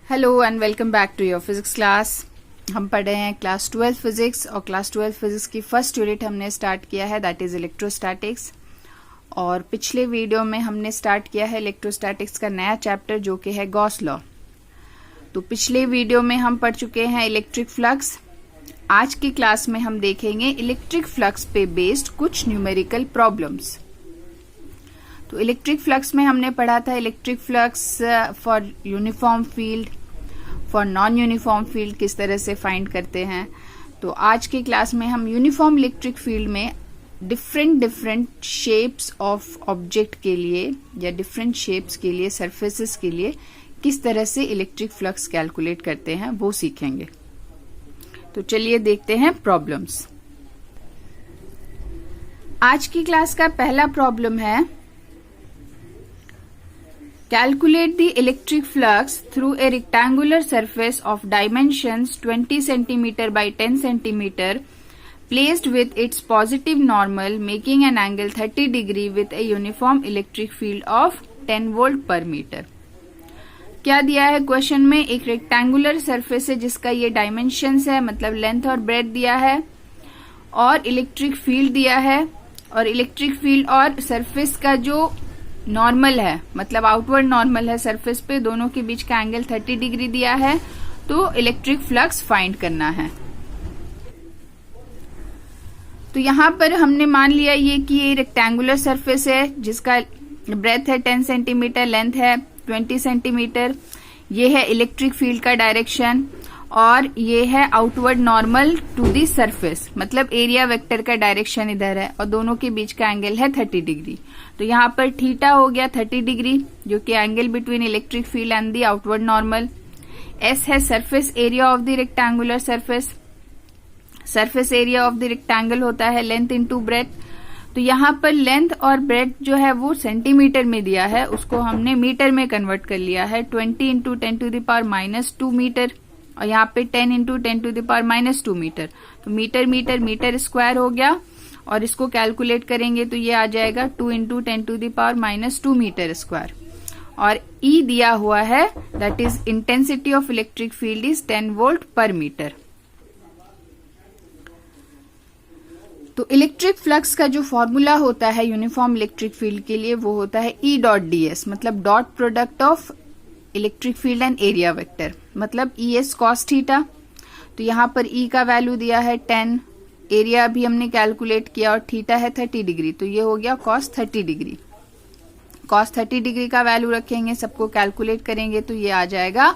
Hello and welcome back to your physics class. हम पढ़ रहे हैं क्लास 12 फिजिक्स और क्लास 12 फिजिक्स की फर्स्ट यूनिट हमने स्टार्ट किया है, दैट इज इलेक्ट्रोस्टैटिक्स। और पिछले वीडियो में हमने स्टार्ट किया है इलेक्ट्रोस्टैटिक्स का नया चैप्टर जो कि है गॉस लॉ। तो पिछले वीडियो में हम पढ़ चुके हैं इलेक्ट्रिक फ्लक्स। आज की क्लास में हम देखेंगे इलेक्ट्रिक फ्लक्स पे बेस्ड कुछ न्यूमेरिकल प्रॉब्लम्स। तो इलेक्ट्रिक फ्लक्स में हमने पढ़ा था electric flux for uniform field, for non uniform field किस तरह से फाइंड करते हैं। तो आज की क्लास में हम यूनिफॉर्म इलेक्ट्रिक फील्ड में डिफरेंट शेप्स ऑफ ऑब्जेक्ट के लिए या डिफरेंट शेप्स के लिए, सरफेसेस के लिए किस तरह से इलेक्ट्रिक फ्लक्स कैलकुलेट करते हैं वो सीखेंगे। तो चलिए देखते हैं प्रॉब्लम्स। आज की क्लास का पहला प्रॉब्लम है Calculate the electric flux through a rectangular surface of dimensions 20 cm by 10 cm placed with its positive normal making an angle 30 degree with a uniform electric field of 10 volt per meter। क्या दिया है question में? एक rectangular surface है जिसका ये dimensions है, मतलब लेंथ और ब्रेथ दिया है, और इलेक्ट्रिक फील्ड दिया है। और इलेक्ट्रिक फील्ड और सरफेस का जो नॉर्मल है, मतलब आउटवर्ड नॉर्मल है सरफेस पे, दोनों के बीच का एंगल 30 डिग्री दिया है। तो इलेक्ट्रिक फ्लक्स फाइंड करना है। तो यहां पर हमने मान लिया ये कि ये रेक्टेंगुलर सरफेस है जिसका ब्रेथ है 10 सेंटीमीटर, लेंथ है 20 सेंटीमीटर। ये है इलेक्ट्रिक फील्ड का डायरेक्शन और ये है outward normal to the surface, मतलब एरिया वेक्टर का डायरेक्शन इधर है और दोनों के बीच का एंगल है 30 डिग्री। तो यहाँ पर थीटा हो गया 30 डिग्री जो कि angle between electric field and the outward normal. S है surface area of the rectangular surface. Surface area of the rectangle होता है लेंथ इंटू ब्रेथ। तो यहाँ पर लेंथ और ब्रेथ जो है वो सेंटीमीटर में दिया है, उसको हमने मीटर में कन्वर्ट कर लिया है। 20 इंटू 10⁻⁻2 मीटर और यहाँ पे 10 इंटू 10⁻⁻2 मीटर। तो मीटर मीटर मीटर स्क्वायर हो गया और इसको कैलकुलेट करेंगे तो ये आ जाएगा 2 इंटू 10⁻⁻2 मीटर स्क्वायर। और E दिया हुआ है, that is intensity of electric field is 10 volt per metre. तो इलेक्ट्रिक फ्लक्स का जो फॉर्मूला होता है यूनिफॉर्म इलेक्ट्रिक फील्ड के लिए वो होता है E डॉट ds, मतलब dot product of electric field and area vector, मतलब ES cos थीटा। तो यहाँ पर E का वैल्यू दिया है 10, एरिया भी हमने कैलकुलेट किया और थीटा है 30 डिग्री, तो ये हो गया cos 30 डिग्री। cos 30 डिग्री का वैल्यू रखेंगे, सबको कैलकुलेट करेंगे तो ये आ जाएगा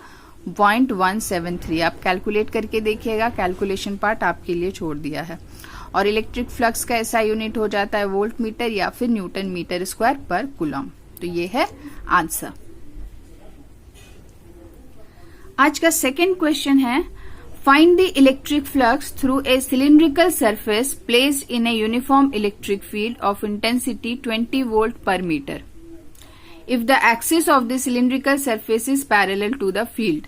0.173। आप कैलकुलेट करके देखिएगा, कैलकुलेशन पार्ट आपके लिए छोड़ दिया है। और इलेक्ट्रिक फ्लक्स का ऐसा यूनिट हो जाता है वोल्ट मीटर या फिर newton metre square per coulomb. तो ये है आंसर। आज का सेकेंड क्वेश्चन है find the electric flux through a cylindrical surface placed in a uniform electric field of intensity 20 volt per metre if the axis of the cylindrical surface is parallel to the field.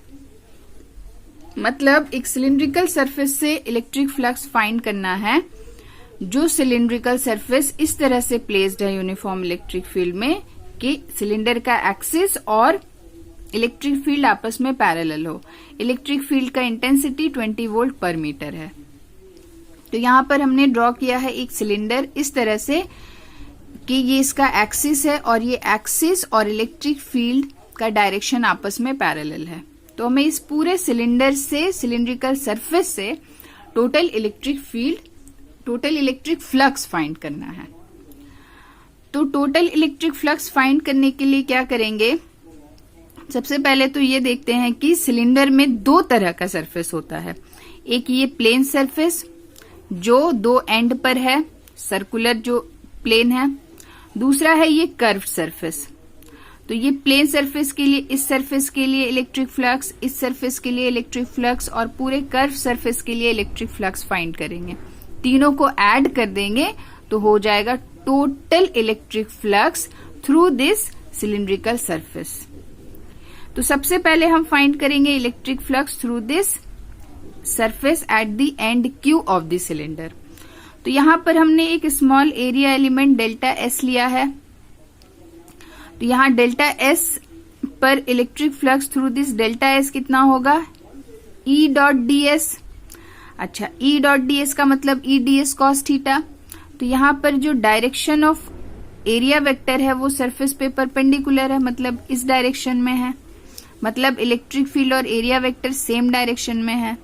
मतलब एक cylindrical surface से electric flux find करना है जो cylindrical surface इस तरह से placed है यूनिफॉर्म इलेक्ट्रिक फील्ड में कि सिलेंडर का एक्सिस और इलेक्ट्रिक फील्ड आपस में पैरेलल हो। इलेक्ट्रिक फील्ड का इंटेंसिटी 20 वोल्ट पर मीटर है। तो यहाँ पर हमने ड्रॉ किया है एक सिलेंडर इस तरह से कि ये इसका एक्सिस है और ये एक्सिस और इलेक्ट्रिक फील्ड का डायरेक्शन आपस में पैरेलल है। तो हमें इस पूरे सिलेंडर से, सिलिंड्रिकल सरफेस से total electric field, total electric flux find करना है। तो टोटल इलेक्ट्रिक फ्लक्स फाइंड करने के लिए क्या करेंगे? सबसे पहले तो ये देखते हैं कि सिलेंडर में दो तरह का सरफेस होता है। एक ये प्लेन सरफेस जो दो एंड पर है, सर्कुलर जो प्लेन है। दूसरा है ये कर्व सरफेस। तो ये प्लेन सरफेस के लिए, इस सरफेस के लिए इलेक्ट्रिक फ्लक्स, इस सरफेस के लिए इलेक्ट्रिक फ्लक्स और पूरे कर्व सरफेस के लिए इलेक्ट्रिक फ्लक्स फाइंड करेंगे। तीनों को ऐड कर देंगे तो हो जाएगा total electric flux through this cylindrical surface. तो सबसे पहले हम फाइंड करेंगे electric flux through this surface at the end Q of the cylinder. तो यहां पर हमने एक small area element delta S लिया है। तो यहां डेल्टा एस पर electric flux through this delta S कितना होगा, ई डॉट डी एस। अच्छा, ई डॉट डी एस का मतलब E D S cos theta. तो यहाँ पर जो डायरेक्शन ऑफ एरिया वेक्टर है वो सरफेस पे परपेंडिकुलर है, मतलब इस डायरेक्शन में है, मतलब इलेक्ट्रिक फील्ड और एरिया वेक्टर सेम डायरेक्शन में है।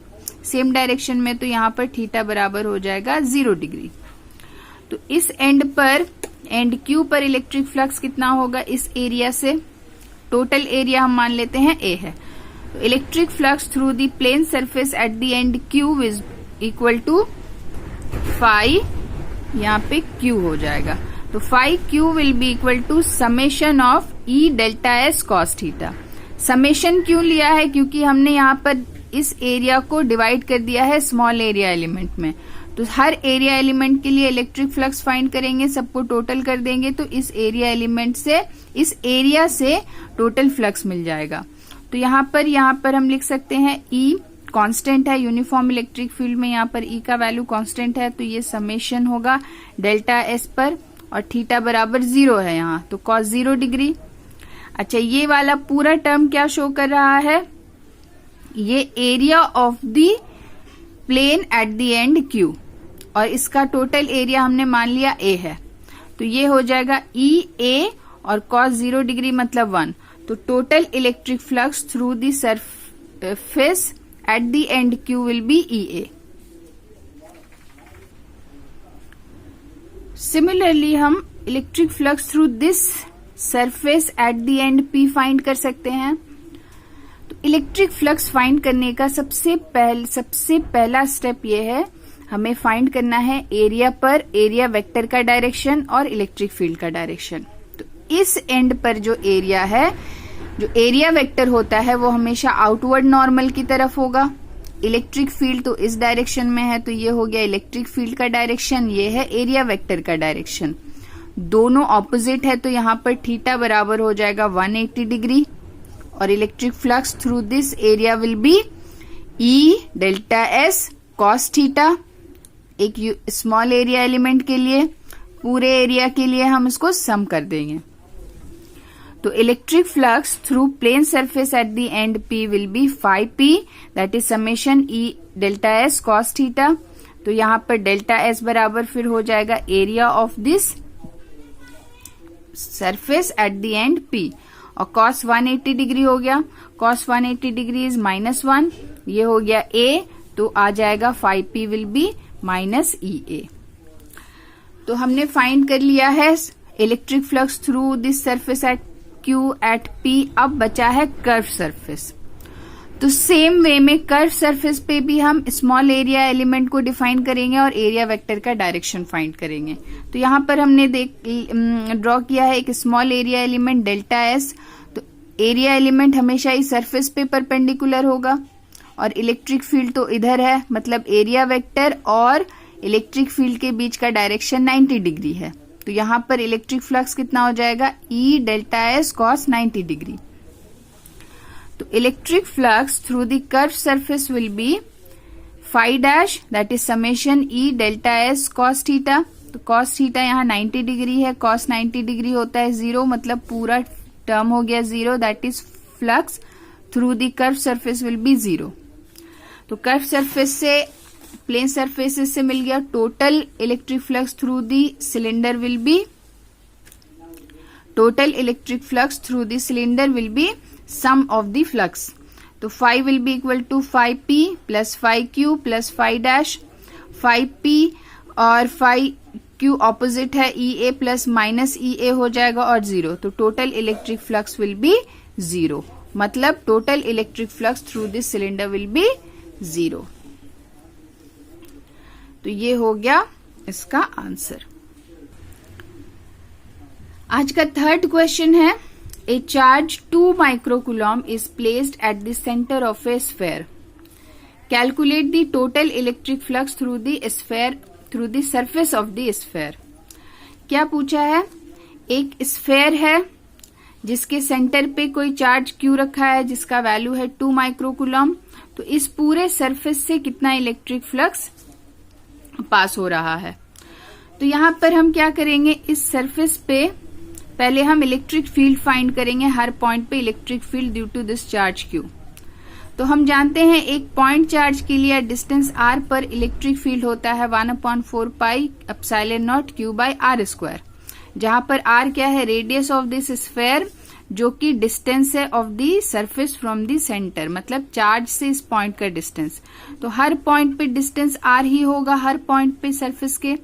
सेम डायरेक्शन में तो यहाँ पर थीटा बराबर हो जाएगा 0 डिग्री। तो इस एंड पर, एंड क्यू पर इलेक्ट्रिक फ्लक्स कितना होगा इस एरिया से, टोटल एरिया हम मान लेते हैं ए है। तो electric flux through the plane surface at the end Q is equal to phi, यहाँ पे क्यू हो जाएगा। तो phi Q will be equal to summation of E delta S cos theta. Summation क्यों लिया है, क्योंकि हमने यहाँ पर इस एरिया को डिवाइड कर दिया है स्मॉल एरिया एलिमेंट में। तो हर एरिया एलिमेंट के लिए इलेक्ट्रिक फ्लक्स फाइंड करेंगे, सबको टोटल कर देंगे तो इस एरिया एलिमेंट से, इस एरिया से टोटल फ्लक्स मिल जाएगा। तो यहाँ पर हम लिख सकते हैं ई कांस्टेंट है, यूनिफॉर्म इलेक्ट्रिक फील्ड में यहाँ पर ई का वैल्यू कांस्टेंट है, तो ये समेशन होगा डेल्टा एस पर, और थीटा बराबर 0 है यहाँ, तो कॉस 0 डिग्री। अच्छा, ये वाला पूरा टर्म क्या शो कर रहा है, ये area of the plane at the end Q, और इसका टोटल एरिया हमने मान लिया ए है, तो ये हो जाएगा ई ए और कॉस 0 डिग्री मतलब 1। तो total electric flux through the surface at the end Q will be E A. Similarly हम electric flux through this surface at the end P find कर सकते हैं। तो इलेक्ट्रिक फ्लक्स फाइंड करने का सबसे पहला स्टेप ये है, हमें फाइंड करना है एरिया पर एरिया वेक्टर का डायरेक्शन और इलेक्ट्रिक फील्ड का डायरेक्शन। तो इस एंड पर जो एरिया है, जो एरिया वेक्टर होता है वो हमेशा आउटवर्ड नॉर्मल की तरफ होगा। इलेक्ट्रिक फील्ड तो इस डायरेक्शन में है, तो ये हो गया इलेक्ट्रिक फील्ड का डायरेक्शन, ये है एरिया वेक्टर का डायरेक्शन। दोनों ऑपोजिट है, तो यहाँ पर थीटा बराबर हो जाएगा 180 डिग्री, और electric flux through this area will be E delta S cos theta. एक स्मॉल एरिया एलिमेंट के लिए, पूरे एरिया के लिए हम इसको सम कर देंगे। तो electric flux through plane surface at the end P will be phi P, that is summation E delta S cos theta. तो यहाँ पर डेल्टा एस बराबर फिर हो जाएगा area of this surface at the end P, और cos 180 degree हो गया, कॉस 180 डिग्री इज -1, ये हो गया ए, तो आ जाएगा phi P will be minus E A. तो हमने फाइंड कर लिया है electric flux through this surface at Q at P. अब बचा है कर्व सरफेस। तो सेम वे में कर्व सरफेस पे भी हम स्मॉल एरिया एलिमेंट को डिफाइन करेंगे और एरिया वेक्टर का डायरेक्शन फाइंड करेंगे। तो यहाँ पर हमने ड्रॉ किया है एक small area element delta S. तो एरिया एलिमेंट हमेशा इस सरफेस पे परपेंडिकुलर होगा, और इलेक्ट्रिक फील्ड तो इधर है, मतलब एरिया वेक्टर और इलेक्ट्रिक फील्ड के बीच का डायरेक्शन 90 डिग्री है। तो यहाँ पर इलेक्ट्रिक फ्लक्स कितना हो जाएगा, E delta S cos 90 degree. तो electric flux through the curve surface will be phi dash, that is summation E delta S cos theta. तो कॉस थीटा यहाँ 90 डिग्री है, कॉस 90 डिग्री होता है 0, मतलब पूरा टर्म हो गया 0, that is flux through the curve surface will be 0। तो कर्व सरफेस से, प्लेन सरफेसेस से मिल गया total electric flux through the cylinder will be, total electric flux through the cylinder will be sum of the flux. तो phi will be equal to phi P plus phi Q plus phi dash. Phi P और phi Q opposite है, E ए plus minus E ए हो जाएगा और 0। तो total electric flux will be 0, मतलब total electric flux through this cylinder will be 0। तो ये हो गया इसका आंसर। आज का थर्ड क्वेश्चन है, ए charge 2 microcoulomb is placed at the centre of A sphere, calculate the total electric flux through the surface of the sphere. क्या पूछा है, एक स्फेयर है जिसके सेंटर पे कोई चार्ज क्यू रखा है जिसका वैल्यू है 2 माइक्रोकूलम। तो इस पूरे सरफेस से कितना इलेक्ट्रिक फ्लक्स पास हो रहा है। तो यहाँ पर हम क्या करेंगे, इस सरफेस पे पहले हम इलेक्ट्रिक फील्ड फाइंड करेंगे हर पॉइंट पे electric field due to this charge Q। तो हम जानते हैं एक पॉइंट चार्ज के लिए डिस्टेंस r पर इलेक्ट्रिक फील्ड होता है 1/4 pi epsilon naught Q by r square, जहां पर r क्या है, रेडियस ऑफ दिस स्फेयर, जो कि डिस्टेंस है of the surface from the centre, मतलब चार्ज से इस पॉइंट का डिस्टेंस। तो हर पॉइंट पे डिस्टेंस r ही होगा, हर पॉइंट पे सरफेस के,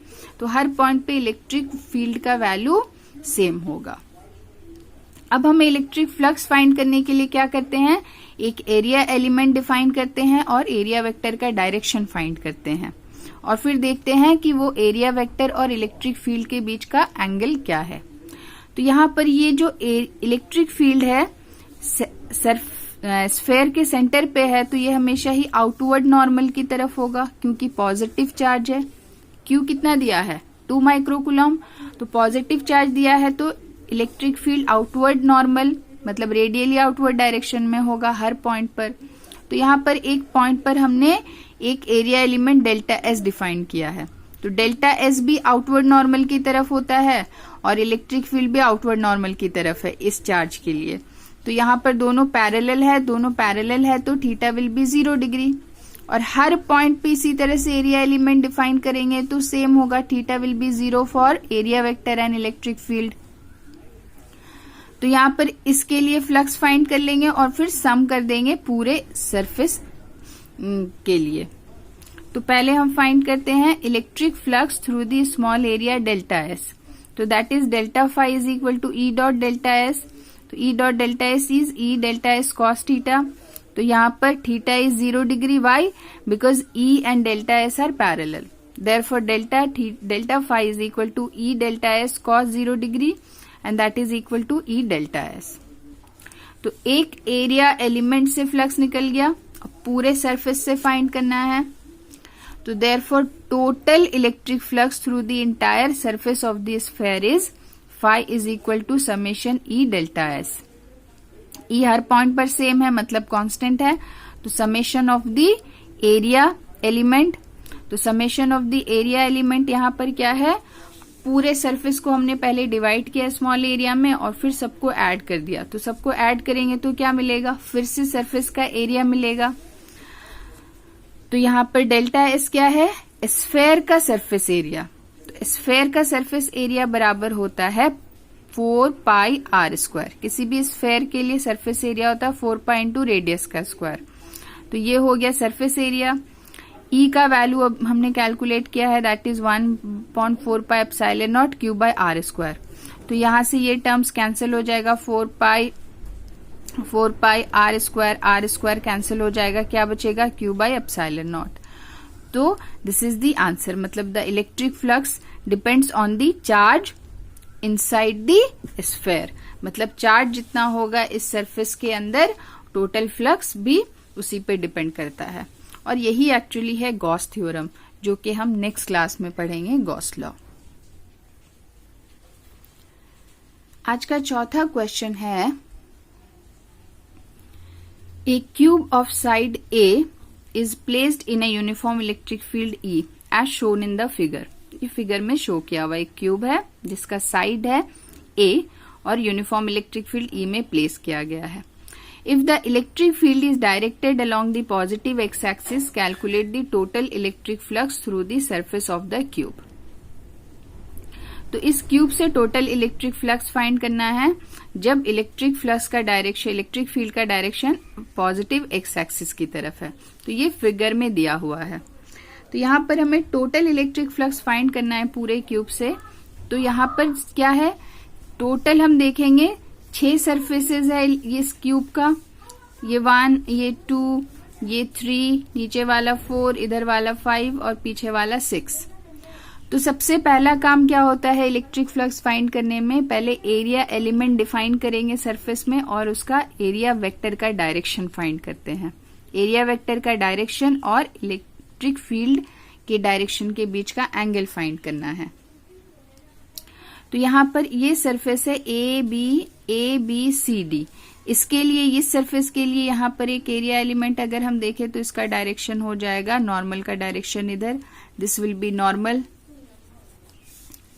तो हर पॉइंट पे इलेक्ट्रिक फील्ड का वैल्यू सेम होगा। अब हम इलेक्ट्रिक फ्लक्स फाइंड करने के लिए क्या करते हैं, एक एरिया एलिमेंट डिफाइन करते हैं और एरिया वेक्टर का डायरेक्शन फाइंड करते हैं, और फिर देखते हैं कि वो एरिया वेक्टर और इलेक्ट्रिक फील्ड के बीच का एंगल क्या है। तो यहाँ पर ये जो इलेक्ट्रिक फील्ड है स्फेयर के सेंटर पे है, तो ये हमेशा ही आउटवर्ड नॉर्मल की तरफ होगा, क्योंकि पॉजिटिव चार्ज है। Q कितना दिया है, 2 माइक्रोकूलम, तो पॉजिटिव चार्ज दिया है, तो इलेक्ट्रिक फील्ड आउटवर्ड नॉर्मल, मतलब रेडियली आउटवर्ड डायरेक्शन में होगा हर पॉइंट पर। तो यहाँ पर एक पॉइंट पर हमने एक area element delta S define किया है, तो डेल्टा एस भी आउटवर्ड नॉर्मल की तरफ होता है और इलेक्ट्रिक फील्ड भी आउटवर्ड नॉर्मल की तरफ है इस चार्ज के लिए। तो यहाँ पर दोनों पैरेलल है, तो थीटा विल बी 0 डिग्री, और हर पॉइंट पे इसी तरह से एरिया एलिमेंट डिफाइन करेंगे तो सेम होगा, theta will be 0 for area vector and electric field. तो यहाँ पर इसके लिए फ्लक्स फाइंड कर लेंगे और फिर सम कर देंगे पूरे सरफेस के लिए। तो पहले हम फाइंड करते हैं electric flux through the small area delta S, तो that is delta phi is equal to E dot delta S. तो E dot delta S is E delta S cos theta. तो यहाँ पर theta is 0 degree, why, because E and delta S are parallel, therefore delta phi is equal to E delta S cos 0 degree and that is equal to E delta S. तो एक area element से flux निकल गया, पूरे surface से find करना है, तो therefore total electric flux through the entire surface of the sphere is phi is equal to summation E delta S। E हर पॉइंट पर सेम है, मतलब कांस्टेंट है, तो summation of the area element, तो summation of the area element यहाँ पर क्या है, पूरे सरफेस को हमने पहले डिवाइड किया स्मॉल एरिया में और फिर सबको ऐड कर दिया, तो सबको ऐड करेंगे तो क्या मिलेगा, फिर से सरफेस का एरिया मिलेगा। तो यहाँ पर डेल्टा एस क्या है, स्फेयर का सरफेस एरिया, तो स्फेयर का सरफेस एरिया बराबर होता है 4 पाई आर स्क्वायर। किसी भी स्फेयर के लिए सरफेस एरिया होता है 4 पाई इंटू रेडियस का स्क्वायर। तो ये हो गया सरफेस एरिया। ई का वैल्यू अब हमने कैलकुलेट किया है, that is 1/4 pi epsilon naught Q by R square. तो यहाँ से ये टर्म्स कैंसिल हो जाएगा, 4 पाई आर स्क्वायर कैंसिल हो जाएगा, क्या बचेगा, Q बाय एप्सिलॉन नॉट। तो दिस इज द आंसर, मतलब the electric flux depends on the charge inside the sphere, मतलब चार्ज जितना होगा इस सरफेस के अंदर टोटल फ्लक्स भी उसी पे डिपेंड करता है। और यही एक्चुअली है गॉस थ्योरम, जो कि हम नेक्स्ट क्लास में पढ़ेंगे, गॉस लॉ। आज का चौथा क्वेश्चन है, A cube of side A is placed in a uniform electric field E as shown in the figure। ये फिगर में शो किया हुआ एक क्यूब है जिसका साइड है A और यूनिफॉर्म इलेक्ट्रिक फील्ड E में प्लेस किया गया है। If the electric field is directed along the positive x-axis, calculate the total electric flux through the surface of the cube। तो इस क्यूब से टोटल इलेक्ट्रिक फ्लक्स फाइंड करना है जब इलेक्ट्रिक फ्लक्स का डायरेक्शन, इलेक्ट्रिक फील्ड का direction positive x axis की तरफ है। तो ये फिगर में दिया हुआ है। तो यहाँ पर हमें टोटल इलेक्ट्रिक फ्लक्स फाइंड करना है पूरे क्यूब से। तो यहाँ पर क्या है, टोटल हम देखेंगे 6 सरफेसेस है इस क्यूब का, ये 1, ये 2, ये 3, नीचे वाला 4, इधर वाला 5 और पीछे वाला 6। तो सबसे पहला काम क्या होता है इलेक्ट्रिक फ्लक्स फाइंड करने में, पहले एरिया एलिमेंट डिफाइन करेंगे सरफेस में और उसका एरिया वेक्टर का डायरेक्शन फाइंड करते हैं। एरिया वेक्टर का डायरेक्शन और इलेक्ट्रिक फील्ड के डायरेक्शन के बीच का एंगल फाइंड करना है। तो यहाँ पर ये सरफेस है ए बी सी डी। इसके लिए, इस सरफेस के लिए यहाँ पर एक एरिया एलिमेंट अगर हम देखें तो इसका डायरेक्शन हो जाएगा नॉर्मल का डायरेक्शन इधर, दिस विल बी नॉर्मल।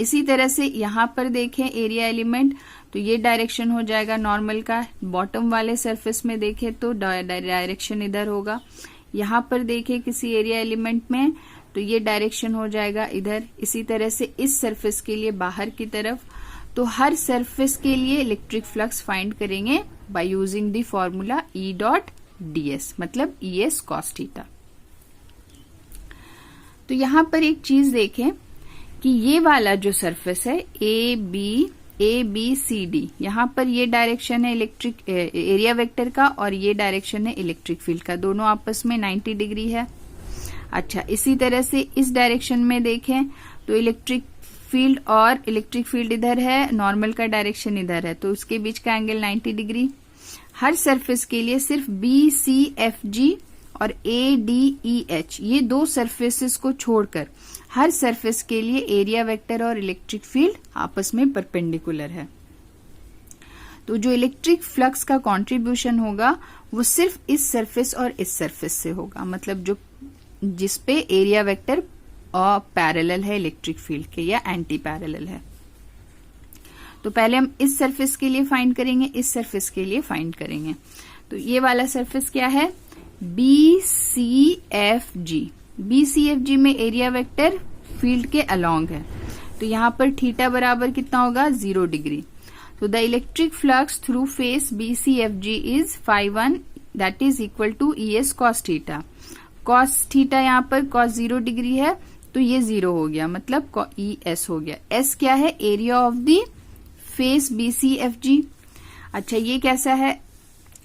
इसी तरह से यहाँ पर देखें एरिया एलिमेंट, तो ये डायरेक्शन हो जाएगा नॉर्मल का। बॉटम वाले सरफेस में देखें तो डायरेक्शन इधर होगा। यहाँ पर देखें किसी एरिया एलिमेंट में तो ये डायरेक्शन हो जाएगा इधर। इसी तरह से इस सरफेस के लिए बाहर की तरफ। तो हर सरफेस के लिए इलेक्ट्रिक फ्लक्स फाइंड करेंगे by using the formula E dot ds, मतलब ES cos थीटा। तो यहां पर एक चीज देखें कि ये वाला जो सरफेस है ABCD, यहां पर ये डायरेक्शन है इलेक्ट्रिक एरिया वेक्टर का और ये डायरेक्शन है इलेक्ट्रिक फील्ड का, दोनों आपस में 90 डिग्री है। अच्छा, इसी तरह से इस डायरेक्शन में देखें तो इलेक्ट्रिक फील्ड और इलेक्ट्रिक फील्ड इधर है, नॉर्मल का डायरेक्शन इधर है, तो उसके बीच का एंगल 90 डिग्री। हर सरफेस के लिए सिर्फ BCFG और ADEH ये दो सरफेसेस को छोड़कर हर सरफेस के लिए एरिया वेक्टर और इलेक्ट्रिक फील्ड आपस में परपेंडिकुलर है। तो जो इलेक्ट्रिक फ्लक्स का कंट्रीब्यूशन होगा वो सिर्फ इस सरफेस और इस सरफेस से होगा, मतलब जो जिसपे एरिया वेक्टर और पैरेलल है इलेक्ट्रिक फील्ड के या एंटी पैरेलल है। तो पहले हम इस सरफेस के लिए फाइंड करेंगे, इस सरफेस के लिए फाइंड करेंगे। तो ये वाला सरफेस क्या है BCFG। BCFG में एरिया वेक्टर फील्ड के अलोंग है, तो यहां पर थीटा बराबर कितना होगा 0 डिग्री। तो the electric flux through face BCFG is φ1 that is equal to ES cos theta. cos theta यहाँ पर cos 0 डिग्री है तो ये 0 हो गया, मतलब ES हो गया। S क्या है area of the face BCFG। अच्छा, ये कैसा है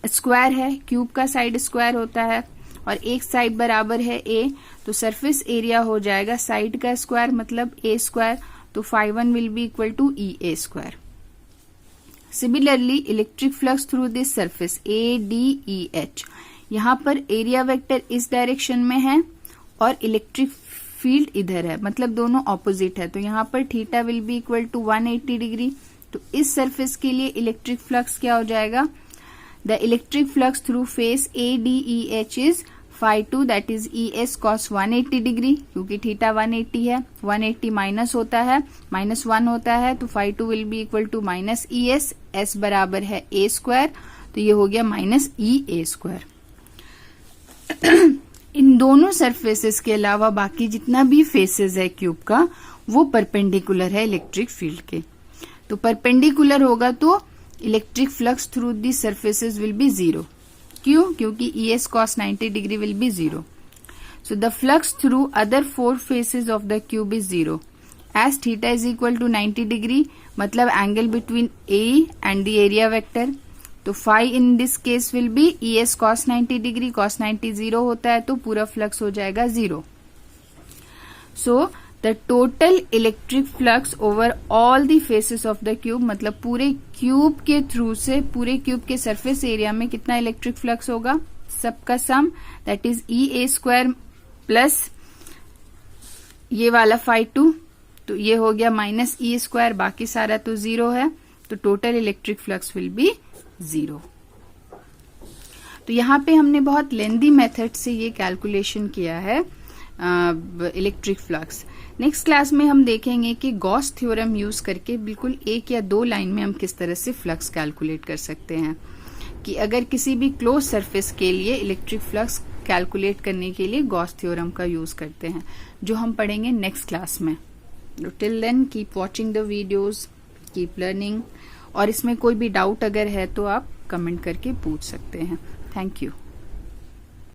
स्क्वायर है, क्यूब का साइड स्क्वायर होता है और एक साइड बराबर है A, तो सरफेस एरिया हो जाएगा साइड का स्क्वायर मतलब A स्क्वायर, तो φ1 will be equal to EA square. Similarly electric flux through this surface ADEH, यहाँ पर एरिया वेक्टर इस डायरेक्शन में है और इलेक्ट्रिक फील्ड इधर है, मतलब दोनों ऑपोजिट है, तो यहाँ पर theta will be equal to 180 degree. तो इस सरफेस के लिए इलेक्ट्रिक फ्लक्स क्या हो जाएगा the electric flux through face ADEH is φ2 that is ES cos 180 degree, क्योंकि थीटा 180 है, 180 माइनस होता है, -1 होता है, तो φ2 will be equal to minus ES, S बराबर है A स्क्वायर, तो ये हो गया माइनस EA स्क्वायर। इन दोनों सरफेसेस के अलावा बाकी जितना भी फेसेस है क्यूब का वो परपेंडिकुलर है इलेक्ट्रिक फील्ड के। तो परपेंडिकुलर होगा तो electric flux through the surfaces will be 0। क्यों? क्योंकि ES cos 90 degree will be 0। So the flux through other 4 faces of the cube is 0 as theta is equal to 90 degree, मतलब angle between A and the area vector. तो phi in this case will be ES cos 90 degree, cos 90 0 होता है तो पूरा flux हो जाएगा 0। So the total electric flux over all the faces of the cube, मतलब पूरे क्यूब के थ्रू से पूरे क्यूब के सरफेस एरिया में कितना इलेक्ट्रिक फ्लक्स होगा, सबका sum that is EA square plus ये वाला φ2, तो ये हो गया माइनस E स्क्वायर, बाकी सारा तो 0 है, तो total electric flux will be 0। तो यहाँ पे हमने बहुत लेंदी मेथड से ये कैलकुलेशन किया है इलेक्ट्रिक फ्लक्स। नेक्स्ट क्लास में हम देखेंगे कि गॉस थ्योरम यूज करके बिल्कुल 1 या 2 लाइन में हम किस तरह से फ्लक्स कैलकुलेट कर सकते हैं, कि अगर किसी भी क्लोज सरफेस के लिए इलेक्ट्रिक फ्लक्स कैलकुलेट करने के लिए गॉस थ्योरम का यूज करते हैं, जो हम पढ़ेंगे नेक्स्ट क्लास में। Till then keep watching the videos, keep learning, और इसमें कोई भी डाउट अगर है तो आप कमेंट करके पूछ सकते हैं। Thank you.